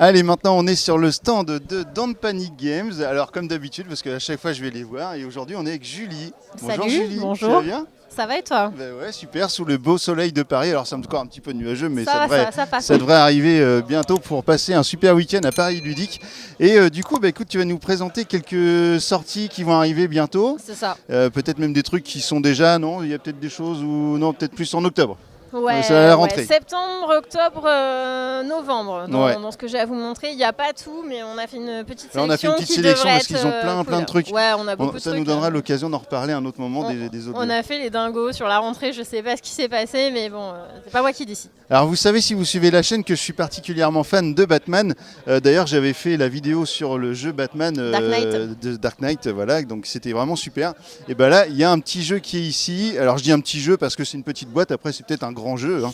Allez, maintenant on est sur le stand de Don't Panic Games. Alors comme d'habitude, parce qu'à chaque fois je vais les voir, et aujourd'hui on est avec Julie. Bonjour Salut, Julie, bonjour. tu vas bien? Ça va et toi? Ben ouais, super, sous le beau soleil de Paris. Alors c'est encore un petit peu nuageux, mais Ça passe. ça devrait arriver bientôt pour passer un super week-end à Paris Ludique. Et du coup, écoute, tu vas nous présenter quelques sorties qui vont arriver bientôt. C'est ça. Peut-être même des trucs qui sont déjà, non? Il y a peut-être des choses ou non, peut-être plus en octobre. Ouais, C'est à la rentrée. septembre, octobre, novembre. Dans ce que j'ai à vous montrer, il n'y a pas tout, mais on a fait une petite sélection. Là, on a fait une petite sélection parce qu'ils ont plein cool. de trucs. Ouais, on a beaucoup de Ça trucs. nous donnera l'occasion d'en reparler à un autre moment des autres. On a fait les dingos sur la rentrée, je sais pas ce qui s'est passé, mais bon, c'est pas moi qui décide. Alors vous savez, si vous suivez la chaîne, que je suis particulièrement fan de Batman. D'ailleurs, j'avais fait la vidéo sur le jeu Batman de Dark Knight, voilà, donc c'était vraiment super. Et ben là, il y a un petit jeu qui est ici. Alors je dis un petit jeu parce que c'est une petite boîte, après c'est peut-être un grand jeu. Hein.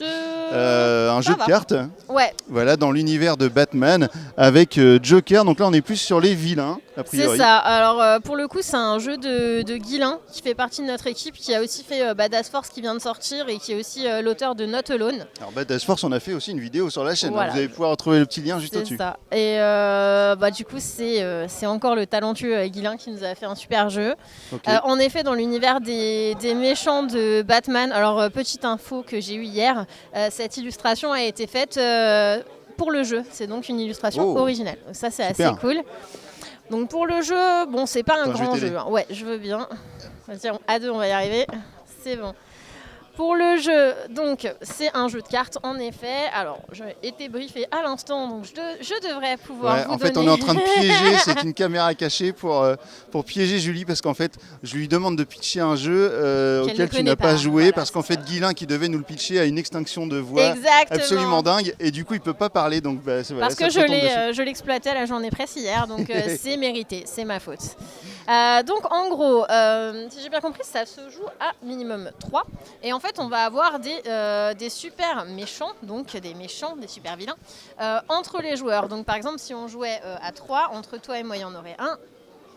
Un jeu de cartes. Ouais. Voilà, dans l'univers de Batman avec Joker. Donc là, on est plus sur les vilains, a priori. C'est ça. Alors pour le coup, c'est un jeu de Guilain qui fait partie de notre équipe, qui a aussi fait Badass Force qui vient de sortir et qui est aussi l'auteur de Not Alone. Alors Badass Force, on a fait aussi une vidéo sur la chaîne. Voilà. Hein. Vous allez pouvoir retrouver le petit lien juste au-dessus. C'est ça. Et du coup, c'est encore le talentueux Guilain qui nous a fait un super jeu. Okay. En effet, dans l'univers des méchants de Batman, alors petite info que j'ai eue hier, cette illustration a été faite pour le jeu. C'est donc une illustration originale. Donc ça, c'est assez cool. Donc pour le jeu, bon, c'est pas un grand jeu. Hein. Ouais, je veux bien. Vas-y, à deux, on va y arriver. C'est bon. Pour le jeu, donc c'est un jeu de cartes en effet. Alors, j'ai été briefée à l'instant, donc je devrais pouvoir vous donner... En fait, on est en train de piéger, c'est une caméra cachée pour piéger Julie, parce qu'en fait, je lui demande de pitcher un jeu auquel tu n'as pas joué, voilà, parce qu'en fait, Guilain, qui devait nous le pitcher, a une extinction de voix absolument dingue, et du coup, il peut pas parler. Donc, parce que je l'exploitais à la journée presse hier, donc c'est mérité, c'est ma faute. Donc, en gros, si j'ai bien compris, ça se joue à minimum 3, et en fait, on va avoir des super méchants, donc des super vilains, entre les joueurs. Donc par exemple, si on jouait à 3, entre toi et moi, il y en aurait un.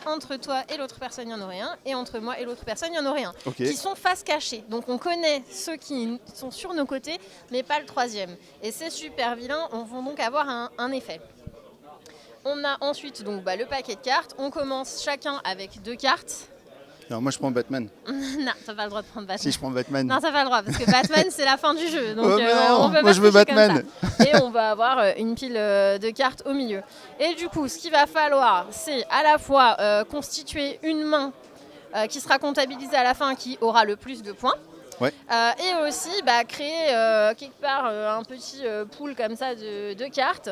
Entre toi et l'autre personne, il y en aurait un. Et entre moi et l'autre personne, il y en aurait un. Qui sont face cachée. Donc on connaît ceux qui sont sur nos côtés, mais pas le troisième. Et ces super vilains vont donc avoir un effet. On a ensuite donc, le paquet de cartes. On commence chacun avec 2 cartes. Alors moi je prends Batman. Non, t'as pas le droit de prendre Batman. Si je prends Batman. Non, t'as pas le droit, parce que Batman c'est la fin du jeu. Donc on peut moi je veux Batman. Et on va avoir une pile de cartes au milieu. Et du coup, ce qu'il va falloir, c'est à la fois constituer une main qui sera comptabilisée à la fin, qui aura le plus de points. Ouais. Et aussi créer quelque part un petit pool comme ça de cartes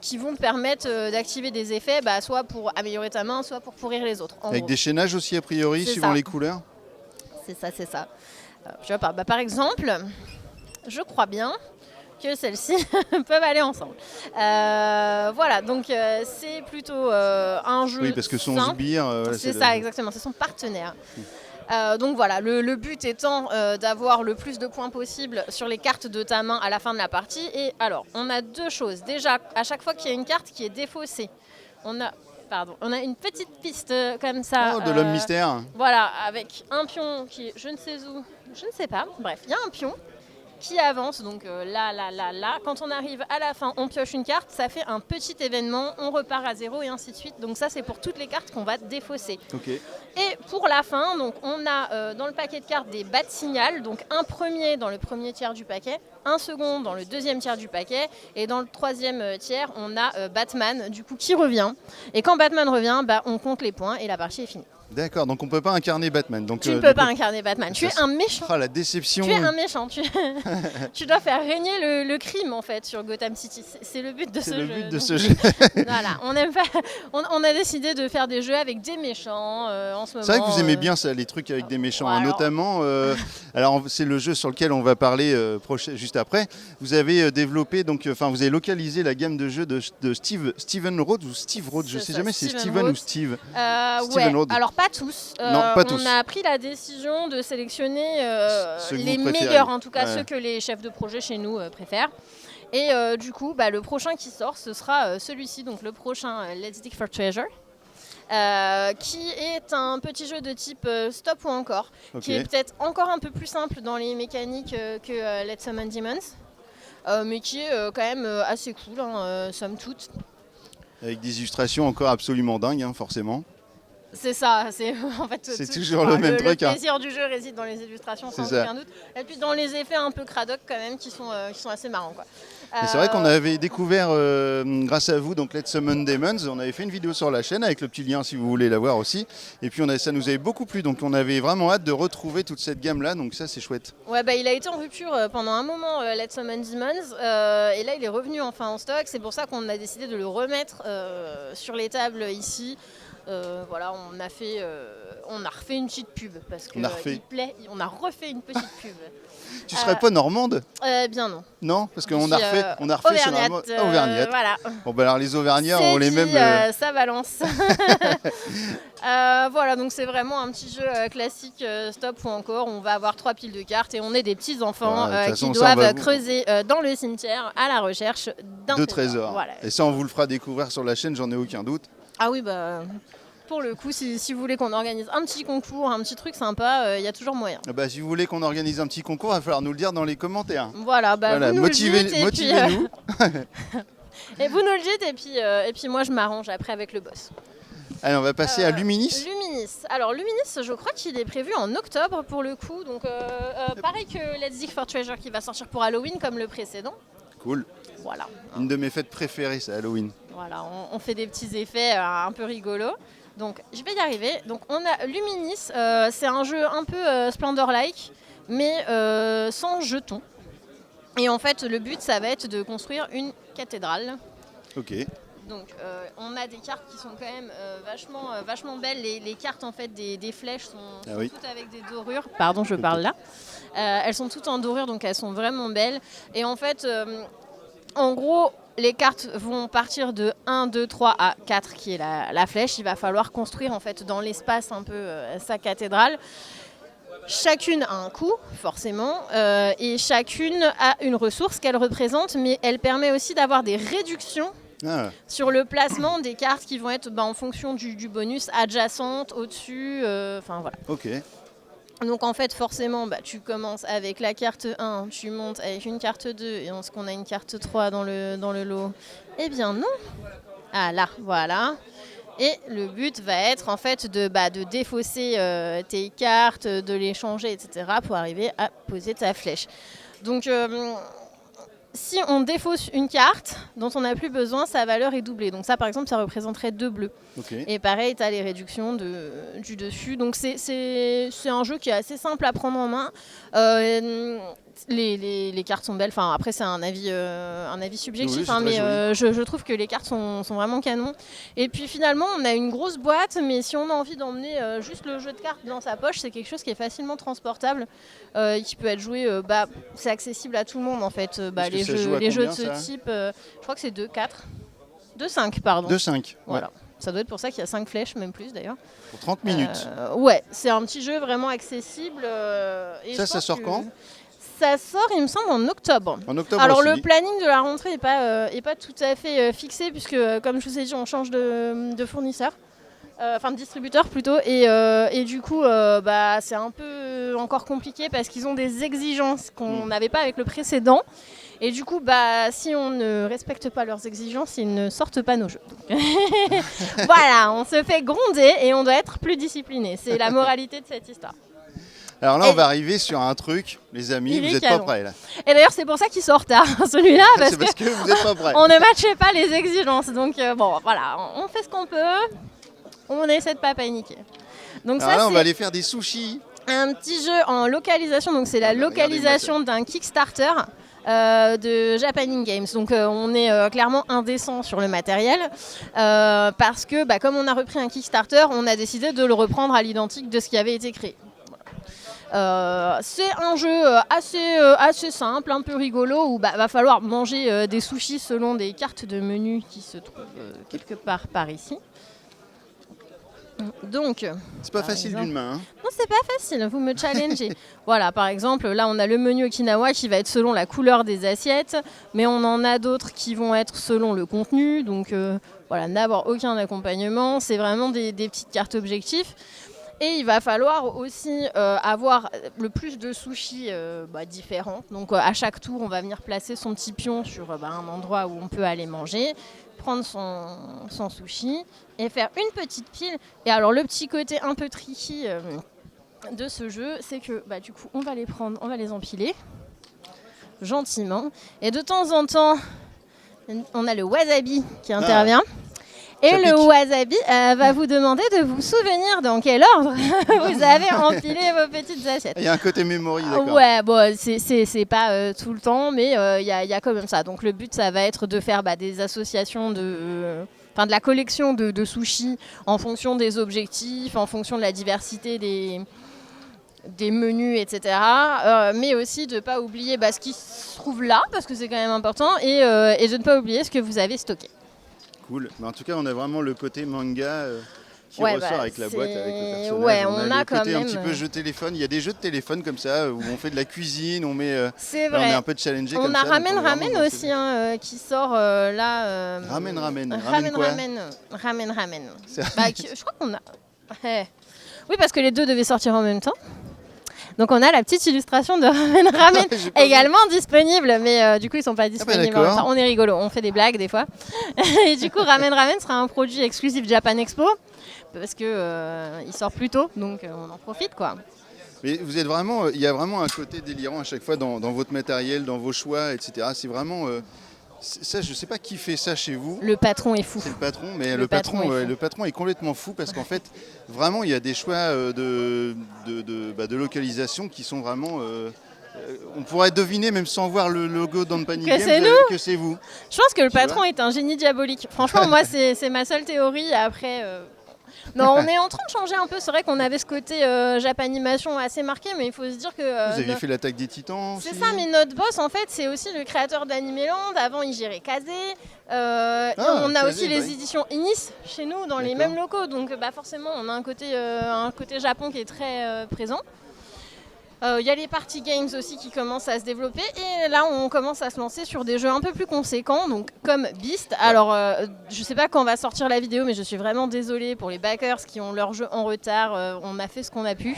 qui vont te permettre d'activer des effets, soit pour améliorer ta main, soit pour pourrir les autres. Avec des chaînages aussi a priori, suivant les couleurs. C'est ça. Je vois pas. Par exemple, je crois bien que celles-ci peuvent aller ensemble. Voilà, donc c'est plutôt un jeu. Oui, parce que son simple. sbire. C'est ça, exactement, c'est son partenaire. Donc voilà, le but étant d'avoir le plus de points possible sur les cartes de ta main à la fin de la partie. Et alors, on a 2 choses. Déjà, à chaque fois qu'il y a une carte qui est défaussée, on a une petite piste comme ça. De l'homme mystère. Voilà, avec un pion qui est je ne sais où, je ne sais pas. Bref, il y a un pion qui avance, donc là. Quand on arrive à la fin, on pioche une carte, ça fait un petit événement, on repart à 0 et ainsi de suite. Donc ça, c'est pour toutes les cartes qu'on va défausser. Okay. Et pour la fin, donc on a dans le paquet de cartes des bas de signal, donc un premier dans le premier tiers du paquet, un second dans le deuxième tiers du paquet, et dans le troisième tiers, on a Batman, du coup, qui revient. Et quand Batman revient, on compte les points et la partie est finie. D'accord, donc on ne peut pas incarner Batman. Donc, tu ne peux pas incarner Batman, tu es un méchant. Ah, la déception. Tu es un méchant, tu dois faire régner le crime en fait sur Gotham City. C'est le but de ce jeu. C'est le but de ce jeu. Voilà, on a décidé de faire des jeux avec des méchants en ce moment. C'est vrai que vous aimez bien ça, les trucs avec des méchants, hein, notamment. Alors c'est le jeu sur lequel on va parler juste après. Vous avez développé, vous avez localisé la gamme de jeux de Steven Rhodes ou Steve Rhodes, je ne sais jamais si c'est Steven ou Steve. Steven Rhodes. Alors pas tous. Non, pas tous. On a pris la décision de sélectionner les meilleurs, en tout cas ceux que les chefs de projet chez nous préfèrent. Et du coup, le prochain qui sort, ce sera celui-ci, donc le prochain Let's Dig for Treasure. Qui est un petit jeu de type stop ou encore, qui est peut-être encore un peu plus simple dans les mécaniques que Let's Summon Demons. mais qui est quand même assez cool, somme toute. Avec des illustrations encore absolument dingues, hein, forcément. C'est ça, c'est en fait c'est toujours le même truc. Le plaisir du jeu réside dans les illustrations, sans aucun doute. Et puis dans les effets un peu cradoc quand même, qui sont assez marrants, quoi. C'est vrai qu'on avait découvert, grâce à vous, donc Let's Summon Demons, on avait fait une vidéo sur la chaîne avec le petit lien si vous voulez la voir aussi. Et puis ça nous avait beaucoup plu, donc on avait vraiment hâte de retrouver toute cette gamme-là, donc ça c'est chouette. Ouais, il a été en rupture pendant un moment, Let's Summon Demons, et là il est revenu enfin en stock, c'est pour ça qu'on a décidé de le remettre sur les tables ici. Voilà, on a refait une petite pub parce que il plaît, on a refait une petite pub. Tu serais pas normande? Bien non. Non, parce qu'on a refait sur Auvergnate. Voilà. Bon alors les Auvergnats ont les mêmes. Ça balance. Voilà, donc c'est vraiment un petit jeu classique stop ou encore. On va avoir 3 piles de cartes et on est des petits enfants qui doivent creuser dans le cimetière à la recherche d'un trésor. Voilà. Et ça on vous le fera découvrir sur la chaîne, j'en ai aucun doute. Ah oui, pour le coup, si vous voulez qu'on organise un petit concours, un petit truc sympa, il y a toujours moyen. Si vous voulez qu'on organise un petit concours, il va falloir nous le dire dans les commentaires. Voilà, vous motivez-nous. Et vous nous le dites, et puis moi je m'arrange après avec le boss. Allez, on va passer à Luminis. Alors Luminis, je crois qu'il est prévu en octobre pour le coup, donc pareil que Let's Dig for Treasure qui va sortir pour Halloween comme le précédent. Cool. Voilà. Une de mes fêtes préférées, c'est Halloween. Voilà, on fait des petits effets un peu rigolos. Donc je vais y arriver. Donc on a Luminis, c'est un jeu un peu Splendor-like, mais sans jetons. Et en fait, le but, ça va être de construire une cathédrale. Ok. Donc on a des cartes qui sont quand même vachement belles. Les cartes en fait des flèches sont toutes avec des dorures. Pardon, je parle là. Elles sont toutes en dorure, donc elles sont vraiment belles. Et en fait, en gros, les cartes vont partir de 1, 2, 3 à 4 qui est la flèche. Il va falloir construire en fait dans l'espace un peu sa cathédrale. Chacune a un coût, forcément, et chacune a une ressource qu'elle représente, mais elle permet aussi d'avoir des réductions sur le placement des cartes qui vont être en fonction du bonus adjacente, au-dessus, enfin voilà. Ok. Donc en fait forcément tu commences avec la carte 1, tu montes avec une carte 2 et est-ce qu'on a une carte 3 dans le lot? Eh bien non. Ah là, voilà. Et le but va être en fait de défausser tes cartes, de les changer, etc. pour arriver à poser ta flèche. Donc si on défausse une carte dont on n'a plus besoin, sa valeur est doublée. Donc ça, par exemple, ça représenterait 2 bleus. Okay. Et pareil, tu as les réductions du dessus. Donc c'est un jeu qui est assez simple à prendre en main. Les cartes sont belles. Enfin, après, c'est un avis subjectif, oui, mais je trouve que les cartes sont vraiment canons. Et puis finalement, on a une grosse boîte, mais si on a envie d'emmener juste le jeu de cartes dans sa poche, c'est quelque chose qui est facilement transportable, qui peut être joué. C'est accessible à tout le monde en fait. Les jeux de ce type, je crois que c'est 2-4. 2-5, pardon. 2-5. Voilà. Ouais. Ça doit être pour ça qu'il y a 5 flèches, même plus d'ailleurs. Pour 30 minutes. Ouais, c'est un petit jeu vraiment accessible. Et ça sort quand ? Ça sort, il me semble, en octobre. En octobre. Alors aussi. le planning de la rentrée n'est pas tout à fait fixé, puisque comme je vous ai dit, on change de fournisseur. Enfin de distributeur plutôt, et du coup c'est un peu encore compliqué parce qu'ils ont des exigences qu'on n'avait pas avec le précédent, et du coup si on ne respecte pas leurs exigences, ils ne sortent pas nos jeux. Voilà, on se fait gronder et on doit être plus discipliné, c'est la moralité de cette histoire. Alors là, on va arriver sur un truc, les amis, vous n'êtes pas prêts là. Et d'ailleurs, c'est pour ça qu'il sort tard, celui-là, parce que vous n'êtes pas prêts. On ne matchait pas les exigences, donc voilà, on fait ce qu'on peut. On essaie de pas paniquer. Donc alors là, on va aller faire des sushis. Un petit jeu en localisation, donc c'est la localisation d'un Kickstarter de Japan Games. Donc on est clairement indécent sur le matériel parce que comme on a repris un Kickstarter, on a décidé de le reprendre à l'identique de ce qui avait été créé. C'est un jeu assez simple, un peu rigolo, où va falloir manger des sushis selon des cartes de menu qui se trouvent quelque part par ici. Donc, c'est pas facile d'une main. Hein. Non, c'est pas facile, vous me challengez. Voilà, par exemple, là on a le menu Okinawa qui va être selon la couleur des assiettes, mais on en a d'autres qui vont être selon le contenu, donc voilà, n'avoir aucun accompagnement, c'est vraiment des petites cartes objectifs. Et il va falloir aussi avoir le plus de sushis différents. Donc à chaque tour, on va venir placer son petit pion sur un endroit où on peut aller manger, prendre son sushi et faire une petite pile. Et alors le petit côté un peu tricky de ce jeu, c'est que du coup, on va les prendre, on va les empiler gentiment. Et de temps en temps, on a le wasabi qui intervient. Et le wasabi va vous demander de vous souvenir dans quel ordre vous avez empilé vos petites assiettes. Il y a un côté memory, d'accord. Ouais, bon, c'est pas tout le temps, mais il y a quand même ça. Donc le but, ça va être de faire des associations de la collection de sushis en fonction des objectifs, en fonction de la diversité des menus, etc. Mais aussi de ne pas oublier ce qui se trouve là, parce que c'est quand même important, et de ne pas oublier ce que vous avez stocké. Cool. Mais en tout cas, on a vraiment le côté manga qui ressort avec la boîte, avec le personnage. Ouais, on a le quand côté même un petit peu jeu téléphone. Il y a des jeux de téléphone comme ça où on fait de la cuisine, on met. C'est là, vrai. on est un peu challengé comme ça. ça. On a Ramen aussi qui sort là. Ramen. Ramen. Je crois qu'on a. Oui, parce que les deux devaient sortir en même temps. Donc on a la petite illustration de Ramen également disponible, mais du coup ils sont pas disponibles. On est rigolo, on fait des blagues des fois. Et du coup Ramen sera un produit exclusif Japan Expo parce que il sort plus tôt, donc on en profite quoi. Mais vous êtes vraiment, il y a vraiment un côté délirant à chaque fois dans votre matériel, dans vos choix, etc. C'est vraiment ça, je sais pas qui fait ça chez vous. Le patron est fou. C'est le patron, mais le patron est complètement fou parce qu'en fait, vraiment, il y a des choix de localisation qui sont vraiment. On pourrait deviner, même sans voir le logo d'Anpani Games, que c'est vous. Je pense que le patron est un génie diabolique. Franchement, moi, c'est ma seule théorie. Après. Non, on est en train de changer un peu. C'est vrai qu'on avait ce côté Japanimation assez marqué, mais il faut se dire que... Vous aviez fait l'Attaque des Titans aussi. C'est ça, mais notre boss, en fait, c'est aussi le créateur d'Animeland. Avant, il gérait Kazé. On a aussi les éditions Inis chez nous, dans les mêmes locaux. Donc forcément, on a un côté Japon qui est très présent. Il y a les party games aussi qui commencent à se développer et là on commence à se lancer sur des jeux un peu plus conséquents, donc comme Beast. Alors je sais pas quand va sortir la vidéo, mais je suis vraiment désolée pour les backers qui ont leur jeu en retard. On a fait ce qu'on a pu,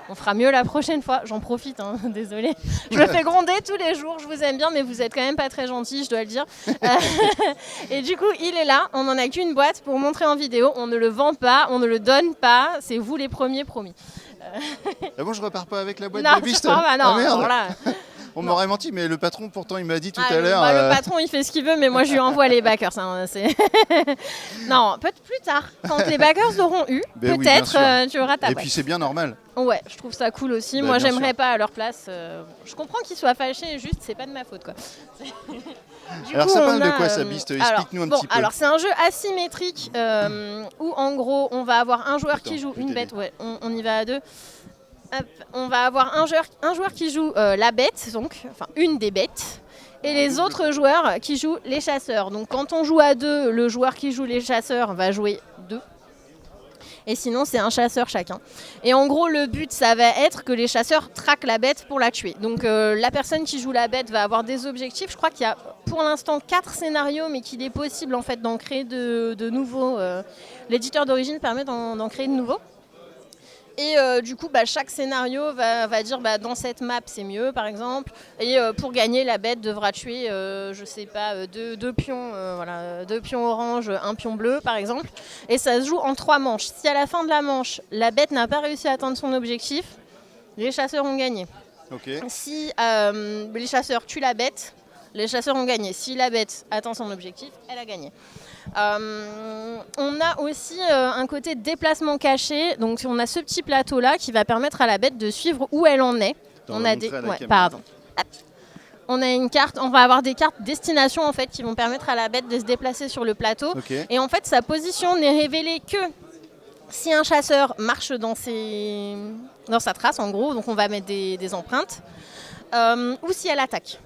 on fera mieux la prochaine fois. J'en profite, désolée. Je me fais gronder tous les jours, je vous aime bien mais vous êtes quand même pas très gentils, je dois le dire. Et du coup il est là, on n'en a qu'une boîte pour montrer en vidéo, on ne le vend pas, on ne le donne pas, c'est vous les premiers, promis. Ah bon, je repars pas avec la boîte de Beast. Non, merde. Voilà. On m'aurait menti, mais le patron, pourtant, il m'a dit tout à l'heure... Le patron, il fait ce qu'il veut, mais moi, je lui envoie les backers. Non, peut-être plus tard. Quand les backers l'auront eu, peut-être tu auras ta boîte. Et puis, c'est bien normal. Ouais, je trouve ça cool aussi. Moi, j'aimerais pas à leur place. Je comprends qu'ils soient fâchés, juste, c'est pas de ma faute, quoi. Alors, ça parle de quoi, ça, Beast ? Explique-nous un petit peu. Alors, c'est un jeu asymétrique où, en gros, on va avoir un joueur qui joue une bête. Ouais, on y va à deux. On va avoir un joueur qui joue la bête, enfin une des bêtes, et les autres joueurs qui jouent les chasseurs. Donc quand on joue à deux, le joueur qui joue les chasseurs va jouer deux. Et sinon, c'est un chasseur chacun. Et en gros, le but, ça va être que les chasseurs traquent la bête pour la tuer. Donc la personne qui joue la bête va avoir des objectifs. Je crois qu'il y a pour l'instant 4 scénarios, mais qu'il est possible en fait d'en créer de nouveaux. L'éditeur d'origine permet d'en créer de nouveaux. Et du coup, chaque scénario va dire dans cette map c'est mieux par exemple. Et pour gagner, la bête devra tuer, je sais pas, deux pions, deux pions orange, un pion bleu par exemple. Et ça se joue en 3 manches. Si à la fin de la manche, la bête n'a pas réussi à atteindre son objectif, les chasseurs ont gagné. Okay. Si les chasseurs tuent la bête, les chasseurs ont gagné. Si la bête atteint son objectif, elle a gagné. On a aussi un côté déplacement caché. Donc on a ce petit plateau là qui va permettre à la bête de suivre où elle en est. On a une carte, on va avoir des cartes destination en fait qui vont permettre à la bête de se déplacer sur le plateau. Okay. Et en fait sa position n'est révélée que si un chasseur marche dans sa trace en gros, donc on va mettre des empreintes, ou si elle attaque.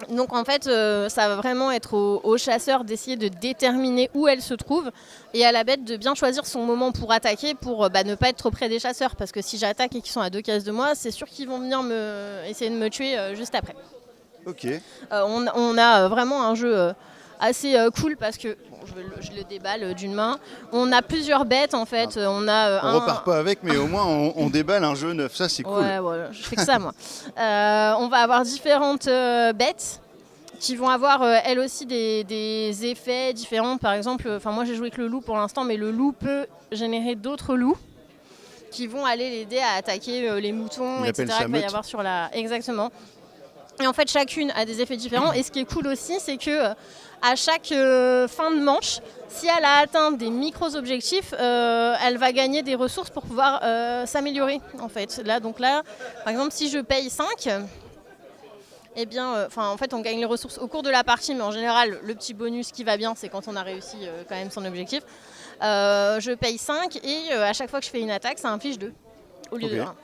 Donc en fait, ça va vraiment être au chasseur d'essayer de déterminer où elle se trouve et à la bête de bien choisir son moment pour attaquer pour ne pas être trop près des chasseurs. Parce que si j'attaque et qu'ils sont à 2 cases de moi, c'est sûr qu'ils vont venir essayer de me tuer juste après. Ok. On a vraiment un jeu assez cool parce que, bon, je le déballe d'une main, on a plusieurs bêtes en fait. On repart pas avec, mais au moins on déballe un jeu neuf, ça c'est cool. Ouais, je fais que ça moi. On va avoir différentes bêtes qui vont avoir elles aussi des effets différents. Par exemple, moi j'ai joué avec le loup pour l'instant, mais le loup peut générer d'autres loups qui vont aller l'aider à attaquer les moutons, etc. qu'il va y avoir sur la... Exactement. Et en fait, chacune a des effets différents. Et ce qui est cool aussi, c'est que à chaque fin de manche, si elle a atteint des micros-objectifs, elle va gagner des ressources pour pouvoir s'améliorer. En fait. Là, par exemple, si je paye 5, eh bien, en fait, on gagne les ressources au cours de la partie, mais en général, le petit bonus qui va bien, c'est quand on a réussi quand même son objectif. Je paye 5 et à chaque fois que je fais une attaque, ça inflige 2 au lieu de 1.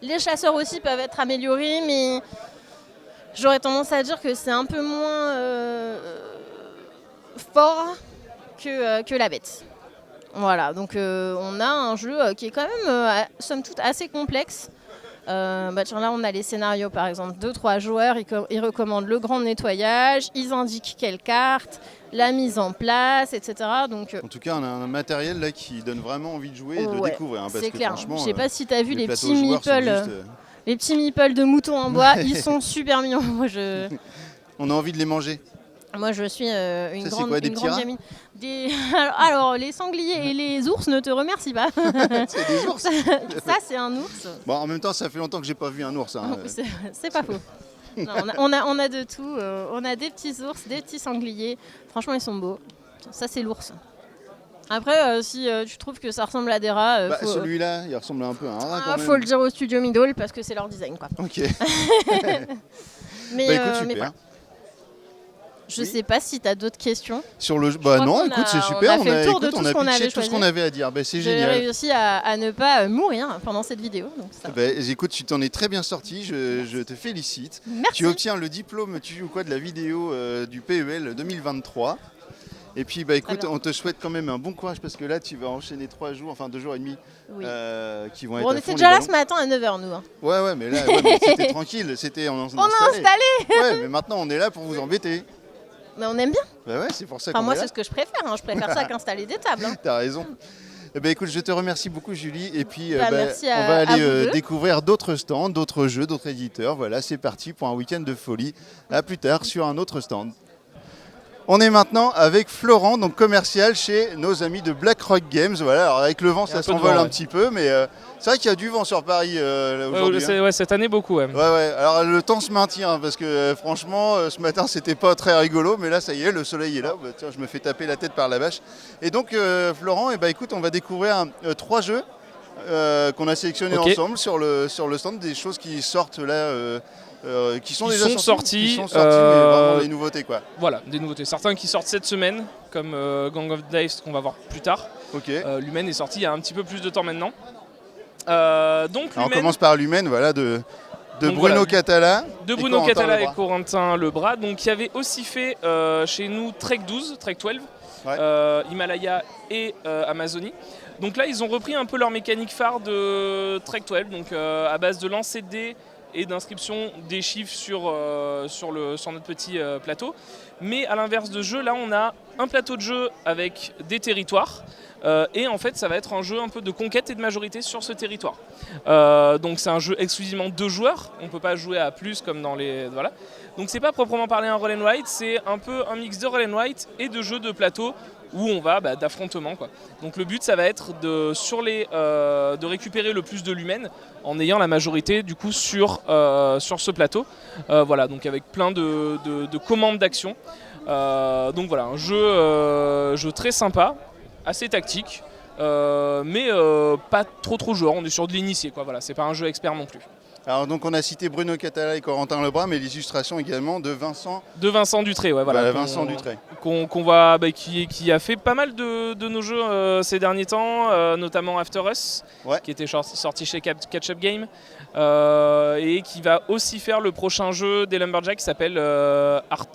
Les chasseurs aussi peuvent être améliorés, mais j'aurais tendance à dire que c'est un peu moins fort que la bête. Voilà, donc on a un jeu qui est quand même, somme toute, assez complexe. Là, on a les scénarios, par exemple, 2-3 joueurs, ils recommandent le grand nettoyage, ils indiquent quelles cartes, la mise en place, etc. Donc, en tout cas, on a un matériel là qui donne vraiment envie de jouer et de découvrir. Parce c'est que, clair. franchement, je sais pas si tu as vu les petits meeples. Les petits meeples de moutons en bois, ils sont super mignons. On a envie de les manger. Moi, je suis une grande gamine. Alors, les sangliers et les ours ne te remercient pas. C'est des ours. Ça, c'est un ours. Bon, en même temps, ça fait longtemps que j'ai pas vu un ours. Hein. C'est pas faux. Non, on a de tout. On a des petits ours, des petits sangliers. Franchement, ils sont beaux. Ça, c'est l'ours. Après, si tu trouves que ça ressemble à des rats... celui-là, il ressemble un peu à un rat quand même. Faut le dire au studio Middle parce que c'est leur design, quoi. Ok. mais, écoute, super. Mais voilà. Je sais pas si tu as d'autres questions. Sur le non, écoute, c'est super. On a fait le tour de tout ce qu'on avait à dire. C'est génial. J'ai réussi à ne pas mourir pendant cette vidéo. Donc ça. Écoute, tu t'en es très bien sorti. Je te félicite. Merci. Tu obtiens le diplôme de la vidéo du PEL 2023. Et puis, écoute, on te souhaite quand même un bon courage parce que là, tu vas enchaîner 2 jours et demi qui vont être on était déjà là ce matin à 9h, nous. Hein. Ouais, mais là, c'était tranquille. On a installé. Ouais, mais maintenant, on est là pour vous embêter. Mais on aime bien. Ouais, c'est pour ça qu'on moi, est là. C'est ce que je préfère. Je préfère ça qu'installer des tables. T'as raison. Écoute, je te remercie beaucoup, Julie. Et puis, merci on va aller découvrir d'autres stands, d'autres jeux, d'autres éditeurs. Voilà, c'est parti pour un week-end de folie. À plus tard sur un autre stand. On est maintenant avec Florent, donc commercial chez nos amis de BlackRock Games. Voilà, alors avec le vent, ça s'envole un petit peu, mais c'est vrai qu'il y a du vent sur Paris aujourd'hui. Cette année, beaucoup. Ouais. Alors le temps se maintient parce que franchement, ce matin, c'était pas très rigolo, mais là, ça y est, le soleil est là. Tiens, je me fais taper la tête par la vache. Et donc, Florent, écoute, on va découvrir 3 jeux qu'on a sélectionnés ensemble sur le stand, des choses qui sortent là. Qui sont déjà sortis, mais vraiment des nouveautés quoi. Voilà, des nouveautés. Certains qui sortent cette semaine, comme Gang of Dice qu'on va voir plus tard. Lumen est sorti il y a un petit peu plus de temps maintenant. Donc, on commence par Lumen, voilà, de Bruno Catala. De Bruno Catala et Corentin Lebras, donc qui avait aussi fait chez nous Trek 12, Trek 12, Himalaya et Amazonie. Donc là, ils ont repris un peu leur mécanique phare de Trek 12, donc à base de lancer de dés et d'inscription des chiffres sur notre petit plateau. Mais à l'inverse de jeu, là on a un plateau de jeu avec des territoires et en fait ça va être un jeu un peu de conquête et de majorité sur ce territoire. Donc c'est un jeu exclusivement 2 joueurs, on ne peut pas jouer à plus comme dans les... Voilà. Donc c'est pas proprement parler un roll and write, c'est un peu un mix de roll and write et de jeu de plateau où on va d'affrontement quoi. Donc le but ça va être de récupérer le plus de lumen en ayant la majorité du coup sur ce plateau. Voilà, donc avec plein de commandes d'action. Donc voilà, un jeu très sympa, assez tactique, mais pas trop joueur, on est sur de l'initié quoi. Voilà, c'est pas un jeu expert non plus. Alors donc on a cité Bruno Catala et Corentin Lebras, mais les illustrations également de Vincent. De Vincent Dutré, ouais, voilà. Vincent Dutré. Qui a fait pas mal de nos jeux ces derniers temps, notamment After Us, qui était sorti chez Catch Up Game, et qui va aussi faire le prochain jeu des Lumberjacks qui s'appelle The Art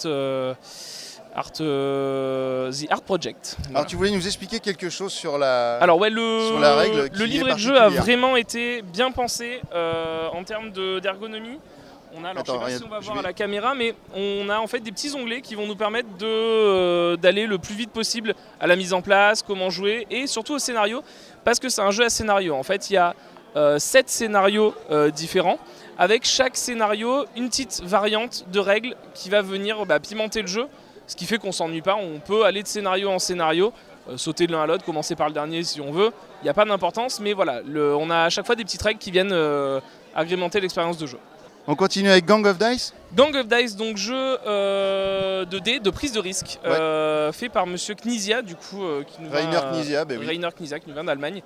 Project. Voilà. Alors tu voulais nous expliquer quelque chose sur la règle. Le livret de jeu a vraiment été bien pensé en termes d'ergonomie. On a, alors Attends, je sais pas regarde, si on va je voir vais- à la caméra, mais on a en fait des petits onglets qui vont nous permettre d'aller le plus vite possible à la mise en place, comment jouer et surtout au scénario, parce que c'est un jeu à scénario. En fait, il y a 7 scénarios différents, avec chaque scénario une petite variante de règles qui va venir pimenter le jeu, ce qui fait qu'on s'ennuie pas, on peut aller de scénario en scénario, sauter de l'un à l'autre, commencer par le dernier si on veut, il n'y a pas d'importance, mais voilà, on a à chaque fois des petites règles qui viennent agrémenter l'expérience de jeu. On continue avec Gang of Dice. Gang of Dice, donc jeu de dés, de prise de risque, fait par Monsieur Knizia, du coup, qui nous Rainer Knizia, ben oui. Rainer Knizia, qui nous vient d'Allemagne.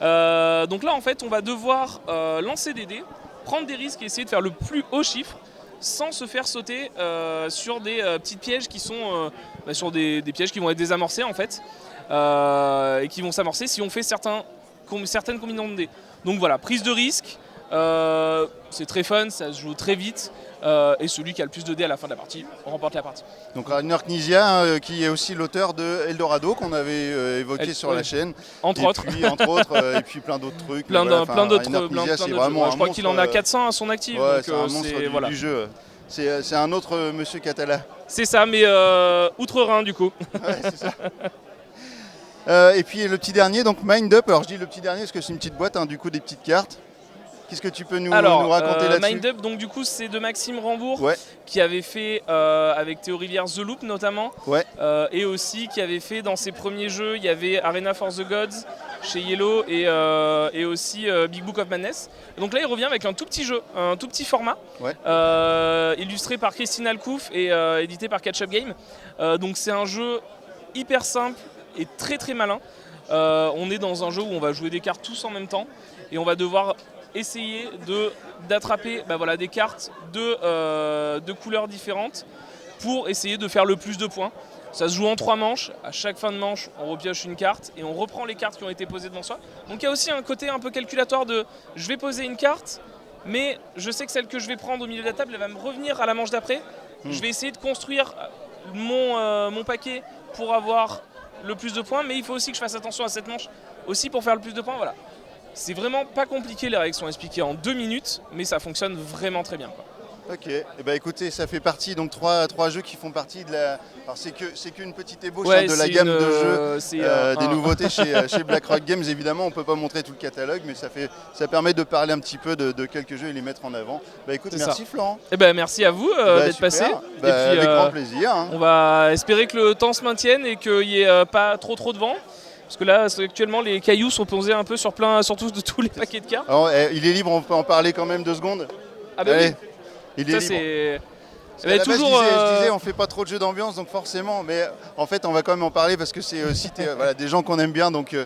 Donc là, en fait, on va devoir lancer des dés, prendre des risques et essayer de faire le plus haut chiffre, sans se faire sauter sur des petits pièges qui sont sur des pièges qui vont être désamorcés en fait, et qui vont s'amorcer si on fait certaines combinaisons de dés. Donc voilà, prise de risque. C'est très fun, ça se joue très vite et celui qui a le plus de dés à la fin de la partie remporte la partie. Donc Rainer Knizia, qui est aussi l'auteur de Eldorado qu'on avait évoqué sur la chaîne. Entre autres, et puis plein d'autres trucs. plein d'autres. C'est vraiment je crois qu'il en a 400 à son actif. Ouais, donc, c'est un monstre du jeu. C'est un autre monsieur Catala. C'est ça, mais outre-Rhin du coup. Ouais, c'est ça. Et puis le petit dernier, donc Mind Up. Alors je dis le petit dernier parce que c'est une petite boîte, du coup des petites cartes. Qu'est-ce que tu peux nous raconter là-dessus? Mind Up, donc du coup c'est de Maxime Rambourg, Ouais. qui avait fait avec Théo Rivière The Loop notamment, Ouais. et aussi qui avait fait dans ses premiers jeux, il y avait Arena for the Gods chez Yellow et aussi Big Book of Madness. Donc là il revient avec un tout petit jeu, un tout petit format, Ouais. illustré par Christine Alcouf et édité par Catch Up Game. Donc c'est un jeu hyper simple et très très malin. On est dans un jeu où on va jouer des cartes tous en même temps et on va devoir essayer d'attraper des cartes de couleurs différentes pour essayer de faire le plus de points. Ça se joue en 3 manches, à chaque fin de manche on repioche une carte et on reprend les cartes qui ont été posées devant soi. Donc il y a aussi un côté un peu calculatoire de je vais poser une carte, mais je sais que celle que je vais prendre au milieu de la table elle va me revenir à la manche d'après. Je vais essayer de construire mon paquet pour avoir le plus de points, mais il faut aussi que je fasse attention à cette manche aussi pour faire le plus de points. Voilà. C'est vraiment pas compliqué, les règles sont expliquées en 2 minutes, mais ça fonctionne vraiment très bien, quoi. Ok, et écoutez, ça fait partie, donc trois jeux qui font partie de la... Alors c'est qu'une petite ébauche de la gamme de jeux, des nouveautés chez BlackRock Games. Évidemment, on ne peut pas montrer tout le catalogue, mais ça permet de parler un petit peu de quelques jeux et les mettre en avant. Écoute, merci Florent. Merci à vous d'être passé. Et puis, avec grand plaisir. On va espérer que le temps se maintienne et qu'il n'y ait pas trop de vent. Parce que là, actuellement, les cailloux sont posés un peu sur tous les paquets de cartes. Alors, il est libre, on peut en parler quand même 2 secondes. Ah bah allez, oui. il est Ça, libre. c'est... toujours, je disais, on fait pas trop de jeux d'ambiance, donc forcément, mais en fait, on va quand même en parler parce que c'est aussi des gens qu'on aime bien, donc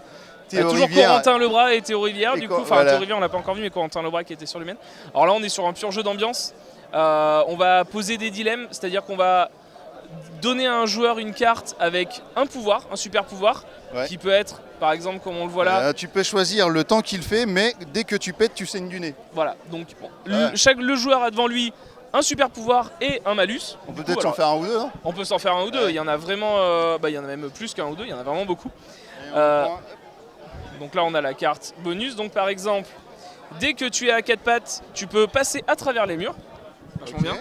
Théo toujours Rivière. Corentin Lebras et Théo Rivière, du coup. Enfin, Théo Rivière, on l'a pas encore vu, mais Corentin Lebras qui était sur l'humaine. Alors là, on est sur un pur jeu d'ambiance. On va poser des dilemmes, c'est-à-dire qu'on va donner à un joueur une carte avec un pouvoir, un super pouvoir, qui peut être, par exemple, comme on le voit là. Tu peux choisir le temps qu'il fait, mais dès que tu pètes, tu saignes du nez. Voilà, donc le joueur a devant lui un super pouvoir et un malus. On peut peut-être s'en faire un ou deux, non? On peut s'en faire un ou deux, il y en a vraiment, il y en a même plus qu'un ou deux, il y en a vraiment beaucoup. Donc là on a la carte bonus, donc par exemple, dès que tu es à 4 pattes, tu peux passer à travers les murs. Vachement bien.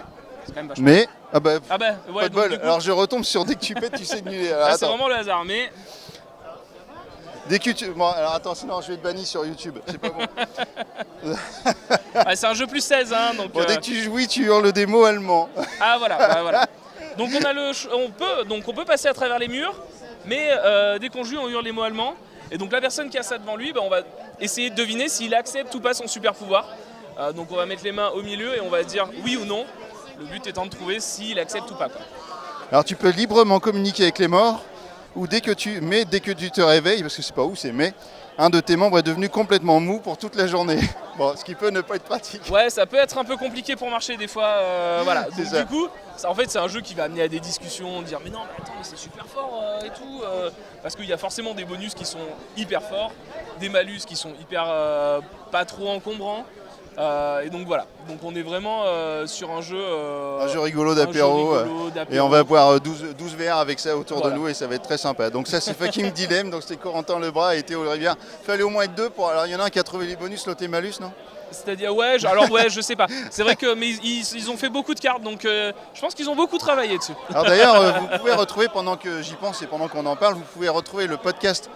C'est quand même vachement mais, ouais, pas de bol. Coup, alors je retombe sur dès que tu pètes, tu saignes du nez. C'est vraiment le hasard, mais... Dès que tu... Bon, alors attends, sinon je vais te bannir sur YouTube, c'est pas bon. C'est un jeu plus 16, hein, donc... Bon, dès que tu jouis, tu hurles des mots allemands. Voilà. Donc on peut passer à travers les murs, mais dès qu'on joue, on hurle les mots allemands. Et donc la personne qui a ça devant lui, on va essayer de deviner s'il accepte ou pas son super pouvoir. Donc on va mettre les mains au milieu et on va se dire oui ou non. Le but étant de trouver s'il accepte ou pas, quoi. Alors tu peux librement communiquer avec les morts, ou dès que tu te réveilles, parce que c'est pas où c'est, mais un de tes membres est devenu complètement mou pour toute la journée. Bon, ce qui peut ne pas être pratique. Ouais, ça peut être un peu compliqué pour marcher des fois. Voilà. Donc, ça. Du coup, en fait, c'est un jeu qui va amener à des discussions, dire mais non, mais attends, mais c'est super fort et tout. Parce qu'il y a forcément des bonus qui sont hyper forts, des malus qui sont hyper pas trop encombrants. Et donc voilà, donc on est vraiment sur un jeu rigolo d'apéro, et on va boire 12 verres avec ça autour de nous et ça va être très sympa. Donc ça c'est Fucking Dilemme, donc c'était Corentin Lebras et Théo Rivière. Il fallait au moins être 2 pour... Alors il y en a un qui a trouvé les bonus, l'autre est malus, non? C'est-à-dire, je sais pas. C'est vrai que mais ils ont fait beaucoup de cartes, donc je pense qu'ils ont beaucoup travaillé dessus. Alors d'ailleurs, vous pouvez retrouver, pendant que j'y pense et pendant qu'on en parle, vous pouvez retrouver le podcast,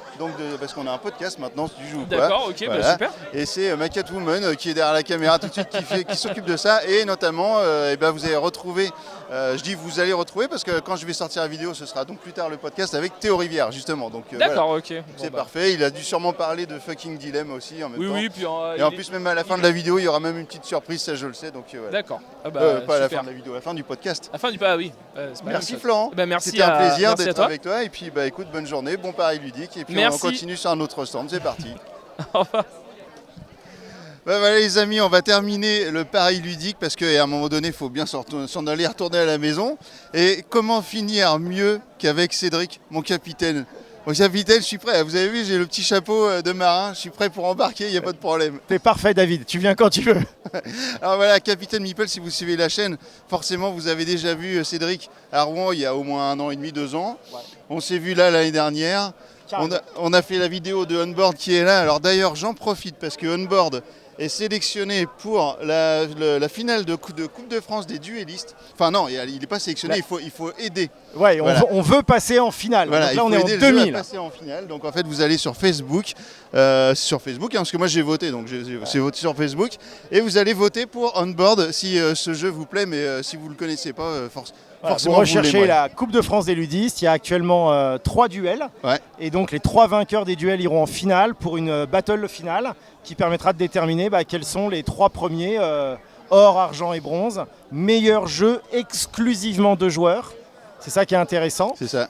parce qu'on a un podcast maintenant, si tu joues ou pas. D'accord, ok, voilà. Bah super. Et c'est ma Catwoman qui est derrière la caméra tout de suite, qui s'occupe de ça. Et notamment, vous allez retrouver, vous allez retrouver, parce que quand je vais sortir la vidéo, ce sera donc plus tard le podcast avec Théo Rivière, justement. Donc, d'accord, voilà. ok. C'est parfait, il a dû sûrement parler de fucking Dilemma aussi en même temps. Oui, puis et en plus, même à la fin de la vidéo, il y aura même une petite surprise, ça je le sais. Donc, voilà. D'accord. Pas à la fin de la vidéo, à la fin du podcast. À la fin du pas, oui. Merci Florent. Merci. C'était un plaisir d'être avec toi. Et puis écoute, bonne journée, bon pari ludique. Et puis merci. On continue sur un autre stand, c'est parti. Au revoir. Voilà les amis, on va terminer le pari ludique parce qu'à un moment donné, il faut bien s'en aller retourner à la maison. Et comment finir mieux qu'avec Cédric, mon capitaine? Mon capitaine, je suis prêt. Vous avez vu, j'ai le petit chapeau de marin. Je suis prêt pour embarquer, il n'y a pas de problème. T'es parfait David, tu viens quand tu veux. Alors voilà, capitaine Meeple, si vous suivez la chaîne, forcément vous avez déjà vu Cédric à Rouen il y a au moins 1 an et demi, 2 ans. Ouais. On s'est vu là l'année dernière. On a fait la vidéo de Onboard qui est là. Alors d'ailleurs, j'en profite parce que Onboard est sélectionné pour la finale de Coupe de France des duellistes. Enfin non, il n'est pas sélectionné, il faut aider. Ouais, voilà. on veut passer en finale. Voilà, donc là on est en 2000. Passer en finale. Donc en fait vous allez sur Facebook, parce que moi j'ai voté, donc j'ai voté sur Facebook, et vous allez voter pour Onboard si ce jeu vous plaît, mais si vous ne le connaissez pas, forcément vous recherchez la Coupe de France des ludistes, il y a actuellement 3 duels, et donc les 3 vainqueurs des duels iront en finale pour une battle finale qui permettra de déterminer quels sont les 3 premiers, or, argent et bronze, meilleur jeu exclusivement de joueurs, c'est ça qui est intéressant, c'est ça.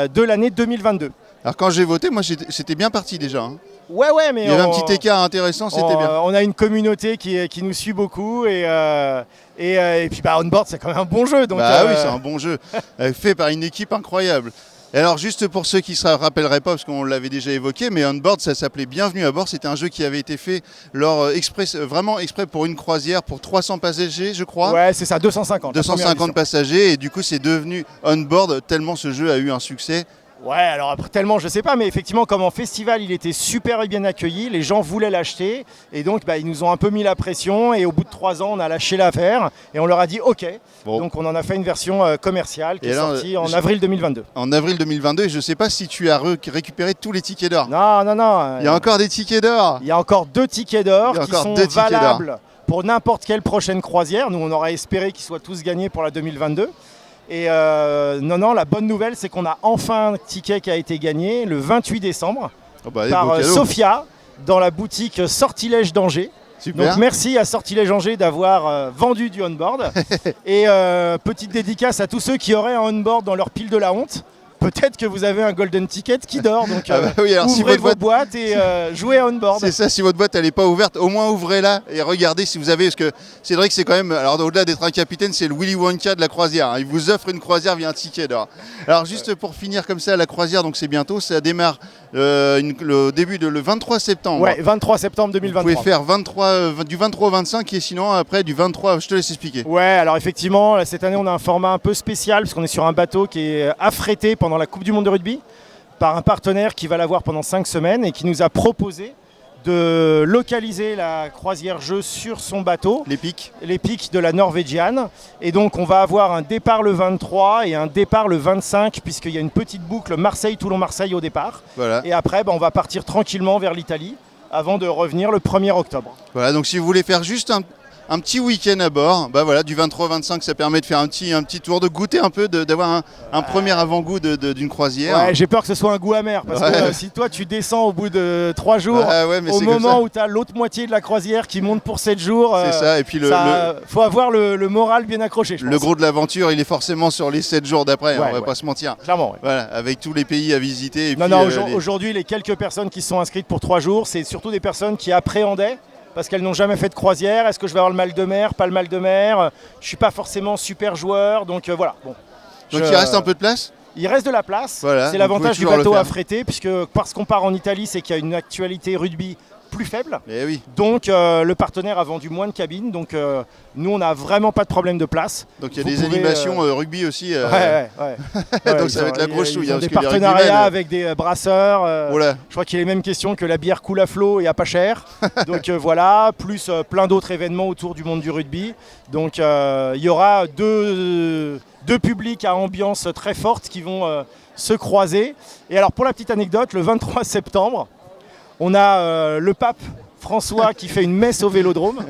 De l'année 2022. Alors quand j'ai voté, moi c'était bien parti déjà. Hein. Ouais, mais il y avait un petit écart intéressant, c'était bien. On a une communauté qui nous suit beaucoup et puis Onboard c'est quand même un bon jeu. Donc, oui, c'est un bon jeu, fait par une équipe incroyable. Et alors juste pour ceux qui ne se rappelleraient pas, parce qu'on l'avait déjà évoqué, mais Onboard ça s'appelait Bienvenue à bord, c'était un jeu qui avait été fait vraiment exprès pour une croisière pour 300 passagers je crois. Ouais c'est ça, 250. 250 passagers et du coup c'est devenu Onboard tellement ce jeu a eu un succès. Ouais, alors après tellement je sais pas, mais effectivement comme en festival il était super bien accueilli, les gens voulaient l'acheter et donc ils nous ont un peu mis la pression et au bout de 3 ans on a lâché l'affaire et on leur a dit ok. Bon. Donc on en a fait une version commerciale qui est sortie en avril 2022. En avril 2022 et je sais pas si tu as récupéré tous les tickets d'or. Non. Il y a encore des tickets d'or. Il y a encore 2 tickets d'or qui sont valables pour n'importe quelle prochaine croisière. Nous on aurait espéré qu'ils soient tous gagnés pour la 2022. Et la bonne nouvelle c'est qu'on a enfin un ticket qui a été gagné le 28 décembre par Sophia dans la boutique Sortilège d'Angers. Super. Donc merci à Sortilège Angers d'avoir vendu du Onboard. Et petite dédicace à tous ceux qui auraient un Onboard dans leur pile de la honte. Peut-être que vous avez un golden ticket qui dort, donc ouvrez vos boîtes et jouez à Onboard. C'est ça, si votre boîte n'est pas ouverte, au moins ouvrez-la et regardez si vous avez, parce que c'est vrai que c'est quand même, alors au-delà d'être un capitaine, c'est le Willy Wonka de la croisière, hein. Il vous offre une croisière via un ticket d'or. Alors juste pour finir comme ça, la croisière, donc c'est bientôt, ça démarre le début le 23 septembre. Ouais, 23 septembre 2023. Vous pouvez faire du 23 au 25 et sinon après du 23, je te laisse expliquer. Ouais, alors effectivement, cette année on a un format un peu spécial parce qu'on est sur un bateau qui est affrété pendant la Coupe du Monde de rugby par un partenaire qui va l'avoir pendant 5 semaines et qui nous a proposé de localiser la croisière jeu sur son bateau. Les pics de la Norvégienne. Et donc on va avoir un départ le 23 et un départ le 25 puisqu'il y a une petite boucle Marseille-Toulon-Marseille au départ. Voilà. Et après on va partir tranquillement vers l'Italie avant de revenir le 1er octobre. Voilà, donc si vous voulez faire juste un petit week-end à bord, du 23 au 25, ça permet de faire un petit tour, de goûter un peu, d'avoir un premier avant-goût d'une croisière. Ouais, j'ai peur que ce soit un goût amer, parce que si toi tu descends au bout de 3 jours, au moment où tu as l'autre moitié de la croisière qui monte pour 7 jours, c'est ça. Et puis faut avoir le moral bien accroché. Le gros de l'aventure, il est forcément sur les 7 jours d'après, on va pas se mentir. Clairement. Ouais. Voilà, avec tous les pays à visiter. Et aujourd'hui, les quelques personnes qui sont inscrites pour 3 jours, c'est surtout des personnes qui appréhendaient parce qu'elles n'ont jamais fait de croisière. Est-ce que je vais avoir le mal de mer, pas le mal de mer? Je suis pas forcément super joueur, donc voilà. Bon. Donc il reste un peu de place? Il reste de la place. Voilà, c'est l'avantage du bateau affrété, parce qu'on part en Italie, c'est qu'il y a une actualité rugby plus faible. Eh oui. Donc le partenaire a vendu moins de cabines. Donc nous, on n'a vraiment pas de problème de place. Donc il y a des animations rugby aussi. Ouais. Donc ça va être la grosse chouille. Ils ont des partenariats avec des brasseurs. Voilà. Je crois qu'il est même question que la bière coule à flot et à pas cher. Donc voilà, plus plein d'autres événements autour du monde du rugby. Donc il y aura deux publics à ambiance très forte qui vont se croiser. Et alors pour la petite anecdote, le 23 septembre, on a le pape François qui fait une messe au Vélodrome.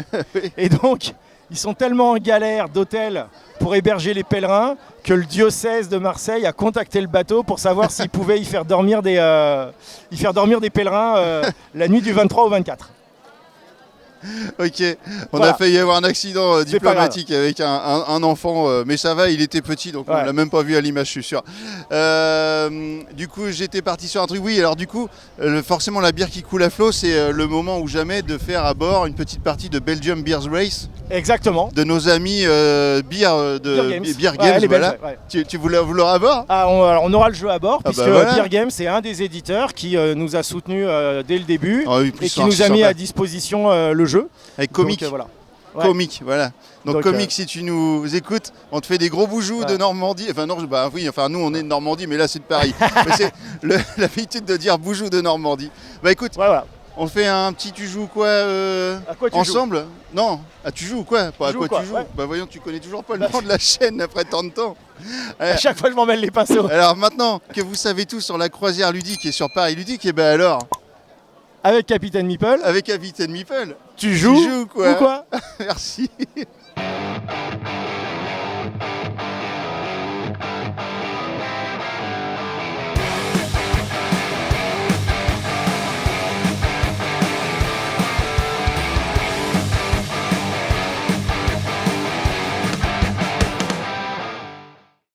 Et donc, ils sont tellement en galère d'hôtels pour héberger les pèlerins que le diocèse de Marseille a contacté le bateau pour savoir s'il pouvait y faire dormir des pèlerins la nuit du 23 au 24. Ok, on a failli avoir un accident diplomatique avec un enfant, mais ça va, il était petit, donc on l'a même pas vu à l'image, je suis sûr. Du coup, j'étais parti sur un truc, oui, alors du coup, forcément la bière qui coule à flot, c'est le moment ou jamais de faire à bord une petite partie de Belgium Beers Race. Exactement. De nos amis Beer Games, voilà. Tu voulais à bord? On aura le jeu à bord, puisque Beer Games, c'est un des éditeurs qui nous a soutenus dès le début et qui nous a mis à disposition le jeu. Avec Comic. Donc, voilà. Comic, voilà. Donc Comic, si tu nous écoutes, on te fait des gros boujoux de Normandie. Enfin non, nous on est de Normandie, mais là c'est de Paris. Mais c'est l'habitude de dire boujoux de Normandie. Bah écoute, on fait un petit tu joues quoi, ensemble joues? Non, tu joues ou quoi? Pas à quoi tu joues? Bah voyons, tu connais toujours pas le nom de la chaîne après tant de temps. À chaque fois je m'en mêle les pinceaux. Alors maintenant que vous savez tout sur la croisière ludique et sur Paris Ludique, et ben alors... Avec Capitaine Meeple. Avec Capitaine Meeple. Tu joues quoi? Ou quoi? Merci.